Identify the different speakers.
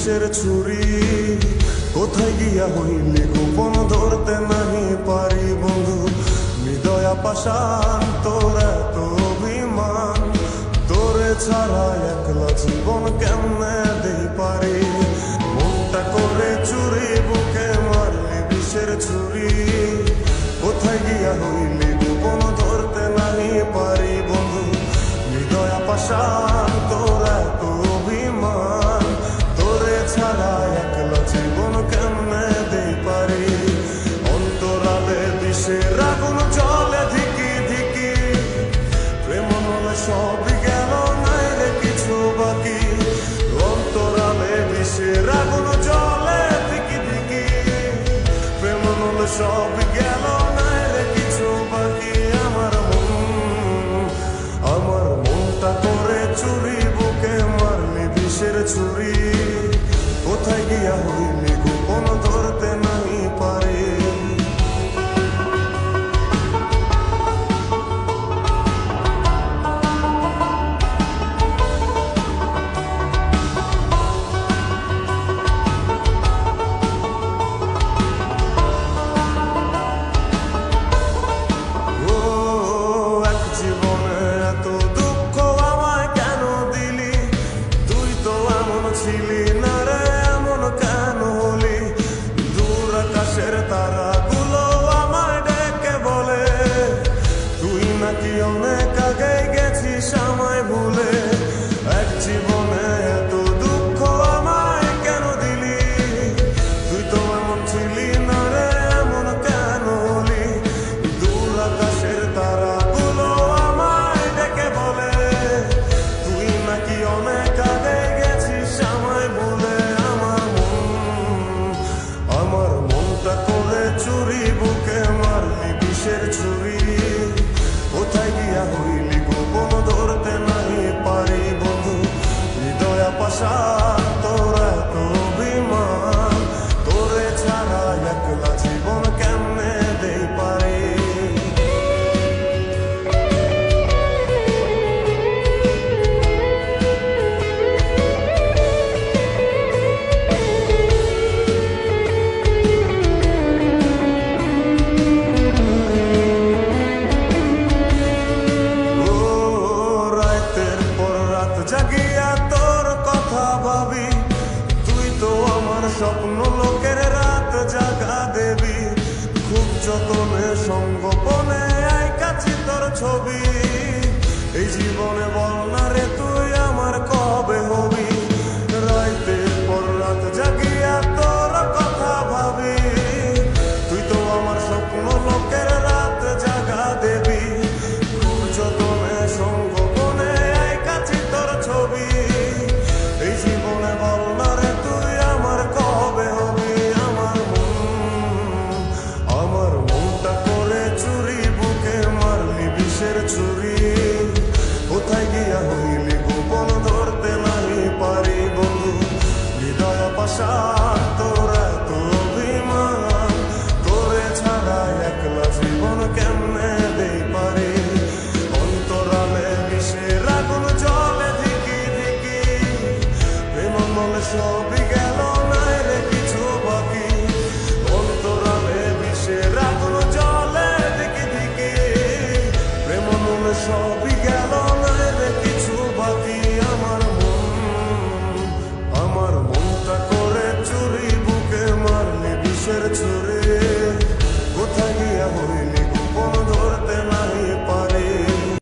Speaker 1: বিষের ছুরি কোথায় গিয়া হইলি গোপন ধরতে নাহি পারি বন্ধু হৃদয়া পাষাণ তোর এত অভিমান তোরে ছাড়া একলা জীবন কেমনে দেই পারি মনটা করে চুরি বুকে মারলি বিষের ছুরি কোথায় গিয়া হইলি গোপন ধরতে নাহি পারি বন্ধু হৃদয়া পাষাণ তোর এত অভিমান তোরে ছাড়া একলা জীবন কেমনে দেই পারি অন্তরালে বিষের আগুন জ্বলে ধিকি ধিকি প্রেম নলে সবই গেল নাই রে কিছু বাকি অন্তরালে বিষের আগুন জ্বলে ধিকি ধিকি প্রেম নলে সবই গেল নাই রে কিছু বাকি আমার মনটা করে চুরি বুকে মারলি বিষের ছুরি কোথায় গিয়া হইলি গোপন ধরতে নাহি পারি ছিলি না রে এমন কেন হলি দূর আকাশের তারাগুলো আমায় ডেকে বলে তুই নাকি অনেক আগে গেছিস আমায় ভুলে এক জীবনে এত দুঃখ আমায় কেন দিলি তুই তো এমন ছিলি না রে এমন কেন হলি দূর আকাশের তারাগুলো আমায় ডেকে বলে তুই নাকি অনেক আগে আমার মনটা করে চুরি বুকে মারলি বিষের ছুরি কোথায় গিয়া হইলি গোপন ধরতে নাহি পারি বন্ধু হৃদয়া পাষাণ তোর এত অভিমান তোরে ছাড়া একলা জীবন কেমনে দেই পারি জাগিয়া তোর কথা ভাবি তুই তো আমার স্বপ্ন লোকের রাত জাগা দেবী খুব যতনে সঙ্গোপনে আই কাছি তোর ছবি এই জীবনে বল